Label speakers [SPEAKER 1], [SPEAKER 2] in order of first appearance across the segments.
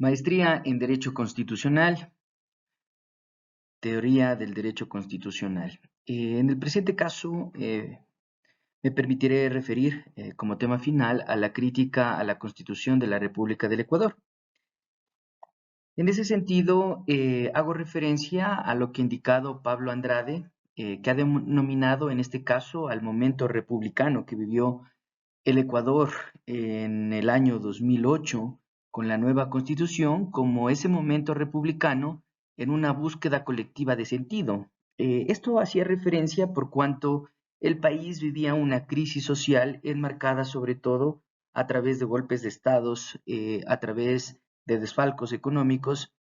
[SPEAKER 1] Maestría en Derecho Constitucional, Teoría del Derecho Constitucional. En el presente caso, me permitiré referir como tema final a la crítica a la Constitución de la República del Ecuador. En ese sentido, hago referencia a lo que ha indicado Pablo Andrade, que ha denominado en este caso al momento republicano que vivió el Ecuador en el año 2008 con la nueva constitución como ese momento republicano en una búsqueda colectiva de sentido. Esto hacía referencia por cuanto el país vivía una crisis social enmarcada sobre todo a través de golpes de estados, a través de desfalcos económicos,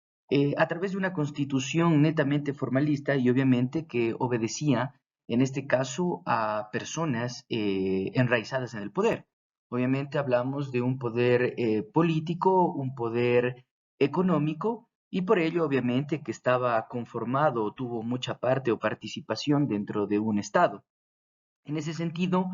[SPEAKER 1] a través de una constitución netamente formalista y obviamente que obedecía en este caso a personas enraizadas en el poder. Obviamente hablamos de un poder político, un poder económico, y por ello obviamente que estaba conformado o tuvo mucha parte o participación dentro de un Estado. En ese sentido,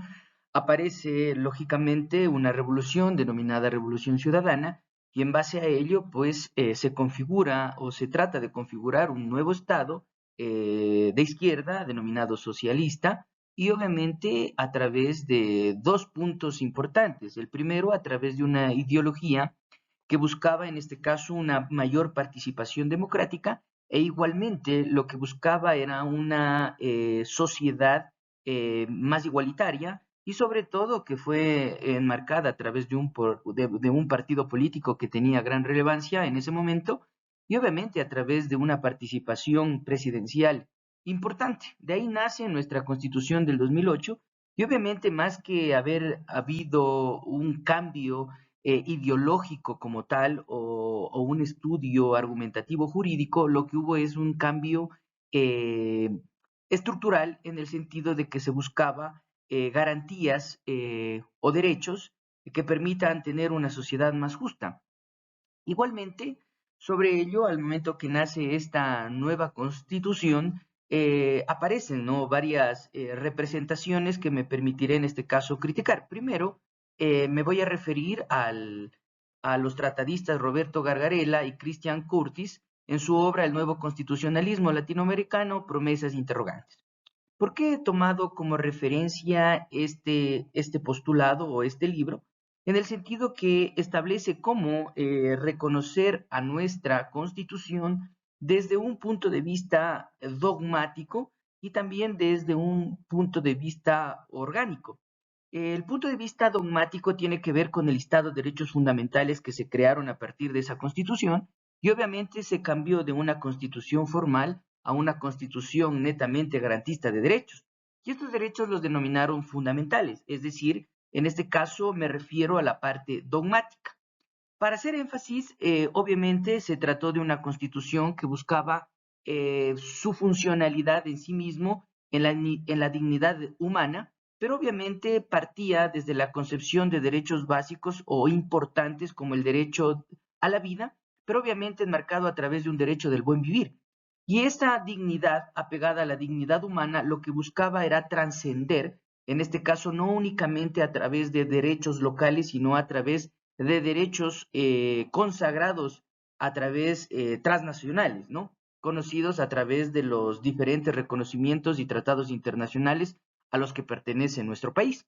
[SPEAKER 1] aparece lógicamente una revolución denominada Revolución Ciudadana, y en base a ello, pues se configura o se trata de configurar un nuevo Estado de izquierda denominado socialista, y obviamente a través de dos puntos importantes. El primero, a través de una ideología que buscaba en este caso una mayor participación democrática e igualmente lo que buscaba era una sociedad más igualitaria y sobre todo que fue enmarcada a través de un partido político que tenía gran relevancia en ese momento y obviamente a través de una participación presidencial importante. De ahí nace nuestra constitución del 2008 y obviamente más que haber habido un cambio ideológico como tal o un estudio argumentativo jurídico, lo que hubo es un cambio eh, estructural en el sentido de que se buscaba garantías o derechos que permitan tener una sociedad más justa. Igualmente, sobre ello, al momento que nace esta nueva constitución, aparecen, ¿no?, varias representaciones que me permitiré en este caso criticar. Primero, me voy a referir a los tratadistas Roberto Gargarella y Christian Curtis en su obra El nuevo constitucionalismo latinoamericano, promesas e interrogantes. ¿Por qué he tomado como referencia este postulado o este libro? En el sentido que establece cómo reconocer a nuestra Constitución desde un punto de vista dogmático y también desde un punto de vista orgánico. El punto de vista dogmático tiene que ver con el listado de derechos fundamentales que se crearon a partir de esa constitución y obviamente se cambió de una constitución formal a una constitución netamente garantista de derechos. Y estos derechos los denominaron fundamentales, es decir, en este caso me refiero a la parte dogmática. Para hacer énfasis, obviamente se trató de una constitución que buscaba su funcionalidad en sí mismo, en la dignidad humana, pero obviamente partía desde la concepción de derechos básicos o importantes como el derecho a la vida, pero obviamente enmarcado a través de un derecho del buen vivir. Y esa dignidad, apegada a la dignidad humana, lo que buscaba era trascender, en este caso no únicamente a través de derechos locales, sino a través de derechos consagrados a través transnacionales, ¿no? Conocidos a través de los diferentes reconocimientos y tratados internacionales a los que pertenece nuestro país.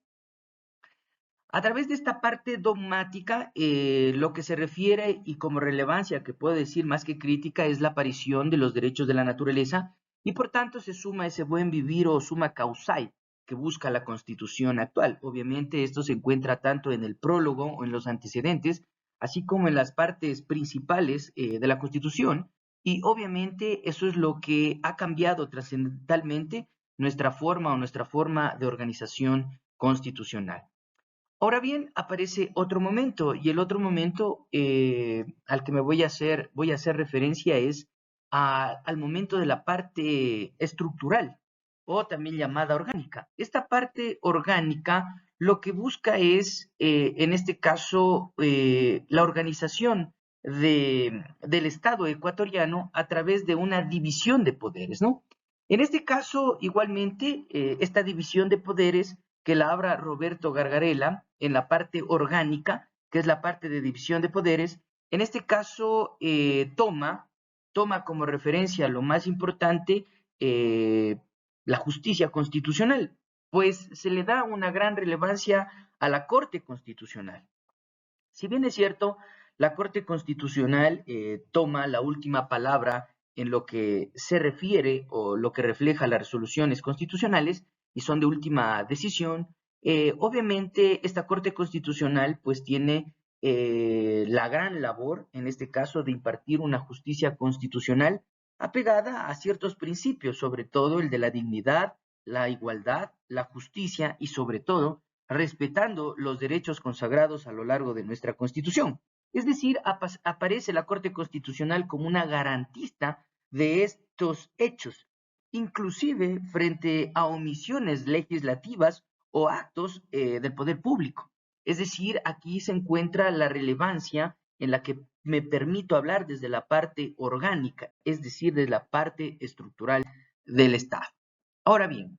[SPEAKER 1] A través de esta parte dogmática, lo que se refiere y como relevancia que puedo decir más que crítica es la aparición de los derechos de la naturaleza y por tanto se suma ese buen vivir o suma causai que busca la constitución actual. Obviamente esto se encuentra tanto en el prólogo o en los antecedentes, así como en las partes principales de la constitución y obviamente eso es lo que ha cambiado trascendentalmente nuestra forma o nuestra forma de organización constitucional. Ahora bien, aparece otro momento y el otro momento al que me voy a hacer referencia es al momento de la parte estructural o también llamada orgánica. Esta parte orgánica lo que busca es, en este caso, la organización del Estado ecuatoriano a través de una división de poderes, ¿no? En este caso, igualmente, esta división de poderes que la abra Roberto Gargarella en la parte orgánica, que es la parte de división de poderes, En este caso, toma como referencia lo más importante, la justicia constitucional, pues se le da una gran relevancia a la Corte Constitucional. Si bien es cierto, la Corte Constitucional toma la última palabra en lo que se refiere o lo que refleja las resoluciones constitucionales y son de última decisión, obviamente esta Corte Constitucional pues tiene la gran labor, en este caso, de impartir una justicia constitucional apegada a ciertos principios, sobre todo el de la dignidad, la igualdad, la justicia y sobre todo respetando los derechos consagrados a lo largo de nuestra Constitución. Es decir, aparece la Corte Constitucional como una garantista de estos hechos, inclusive frente a omisiones legislativas o actos del poder público. Es decir, aquí se encuentra la relevancia en la que me permito hablar desde la parte orgánica, es decir, desde la parte estructural del Estado. Ahora bien,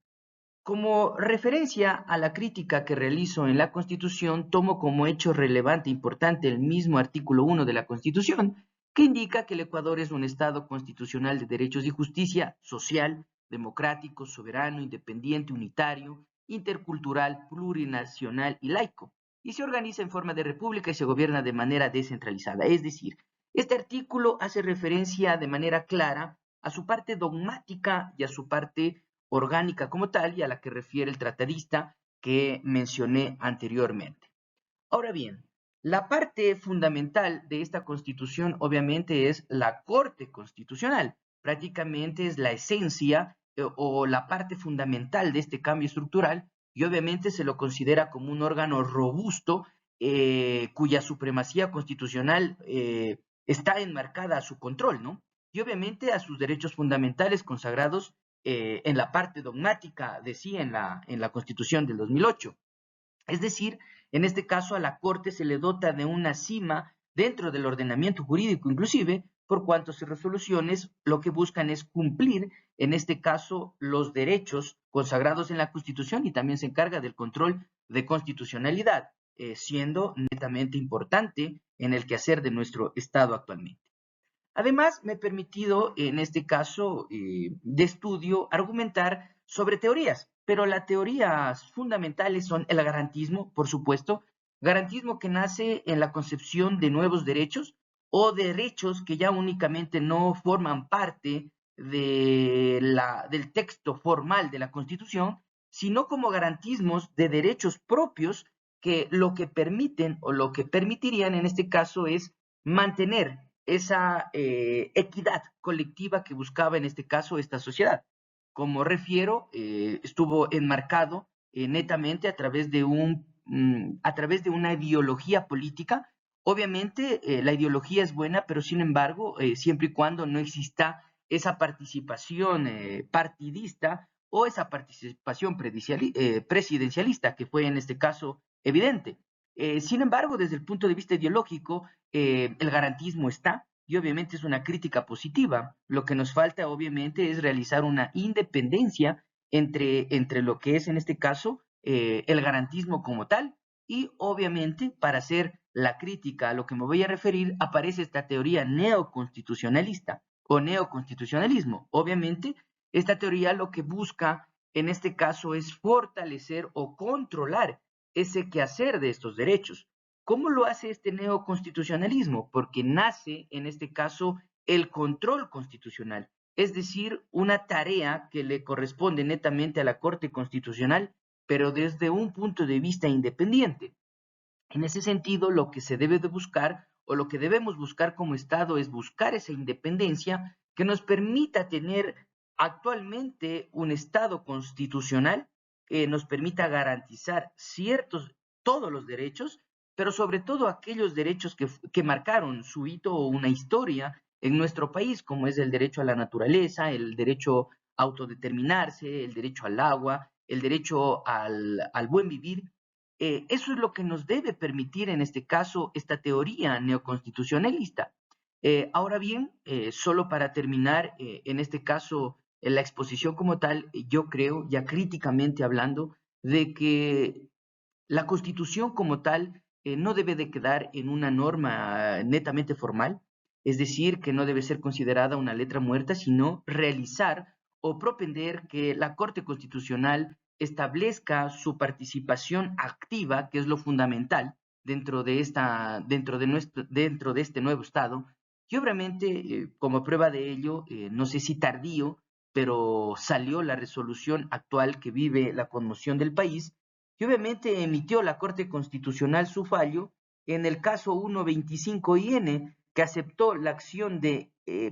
[SPEAKER 1] como referencia a la crítica que realizo en la Constitución, tomo como hecho relevante e importante el mismo artículo 1 de la Constitución, que indica que el Ecuador es un Estado constitucional de derechos y justicia social, democrático, soberano, independiente, unitario, intercultural, plurinacional y laico, y se organiza en forma de república y se gobierna de manera descentralizada. Es decir, este artículo hace referencia de manera clara a su parte dogmática y a su parte orgánica como tal y a la que refiere el tratadista que mencioné anteriormente. Ahora bien, la parte fundamental de esta constitución obviamente es la Corte Constitucional, prácticamente es la esencia o la parte fundamental de este cambio estructural y obviamente se lo considera como un órgano robusto cuya supremacía constitucional está enmarcada a su control, ¿no? Y obviamente a sus derechos fundamentales consagrados en la parte dogmática de sí en la Constitución del 2008. Es decir, en este caso a la Corte se le dota de una cima dentro del ordenamiento jurídico, inclusive por cuanto sus resoluciones lo que buscan es cumplir, en este caso, los derechos consagrados en la Constitución y también se encarga del control de constitucionalidad, siendo netamente importante en el quehacer de nuestro Estado actualmente. Además, me he permitido, en este caso de estudio, argumentar sobre teorías, pero las teorías fundamentales son el garantismo, por supuesto, garantismo que nace en la concepción de nuevos derechos o derechos que ya únicamente no forman parte del texto formal de la Constitución, sino como garantismos de derechos propios que lo que permiten o lo que permitirían en este caso es mantener esa equidad colectiva que buscaba en este caso esta sociedad. Como refiero, estuvo enmarcado netamente a través de una ideología política. Obviamente la ideología es buena, pero sin embargo, siempre y cuando no exista esa participación partidista o esa participación presidencialista, que fue en este caso evidente. Sin embargo, desde el punto de vista ideológico, el garantismo está y obviamente es una crítica positiva. Lo que nos falta obviamente es realizar una independencia entre lo que es en este caso el garantismo como tal y obviamente para hacer la crítica a lo que me voy a referir aparece esta teoría neoconstitucionalista o neoconstitucionalismo. Obviamente esta teoría lo que busca en este caso es fortalecer o controlar ese quehacer de estos derechos. ¿Cómo lo hace este neoconstitucionalismo? Porque nace, en este caso, el control constitucional, es decir, una tarea que le corresponde netamente a la Corte Constitucional, pero desde un punto de vista independiente. En ese sentido, lo que se debe de buscar o lo que debemos buscar como Estado es buscar esa independencia que nos permita tener actualmente un Estado constitucional que nos permita garantizar todos los derechos, pero sobre todo aquellos derechos que marcaron su hito o una historia en nuestro país, como es el derecho a la naturaleza, el derecho a autodeterminarse, el derecho al agua, el derecho al buen vivir. Eso es lo que nos debe permitir, en este caso, esta teoría neoconstitucionalista. Ahora bien, solo para terminar, en este caso, en la exposición como tal, yo creo, ya críticamente hablando, de que la Constitución como tal no debe de quedar en una norma netamente formal, es decir, que no debe ser considerada una letra muerta, sino realizar o propender que la Corte Constitucional establezca su participación activa, que es lo fundamental dentro de este nuevo Estado, y obviamente, como prueba de ello, no sé si tardío, pero salió la resolución actual que vive la conmoción del país, y obviamente emitió la Corte Constitucional su fallo en el caso 125IN, que aceptó la acción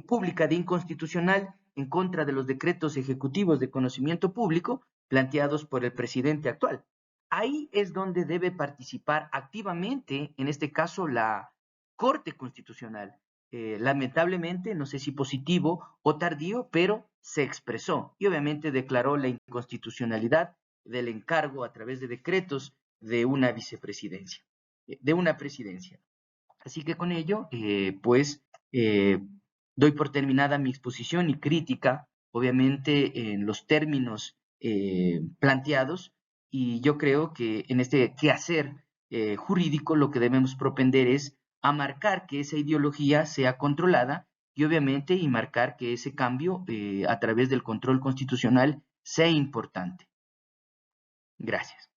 [SPEAKER 1] pública de inconstitucional en contra de los decretos ejecutivos de conocimiento público planteados por el presidente actual. Ahí es donde debe participar activamente, en este caso, la Corte Constitucional. Lamentablemente, no sé si positivo o tardío, pero se expresó y obviamente declaró la inconstitucionalidad del encargo a través de decretos de una vicepresidencia, de una presidencia. Así que con ello, doy por terminada mi exposición y crítica, obviamente en los términos planteados, y yo creo que en este quehacer jurídico lo que debemos propender es a marcar que esa ideología sea controlada y obviamente y marcar que ese cambio a través del control constitucional sea importante. Gracias.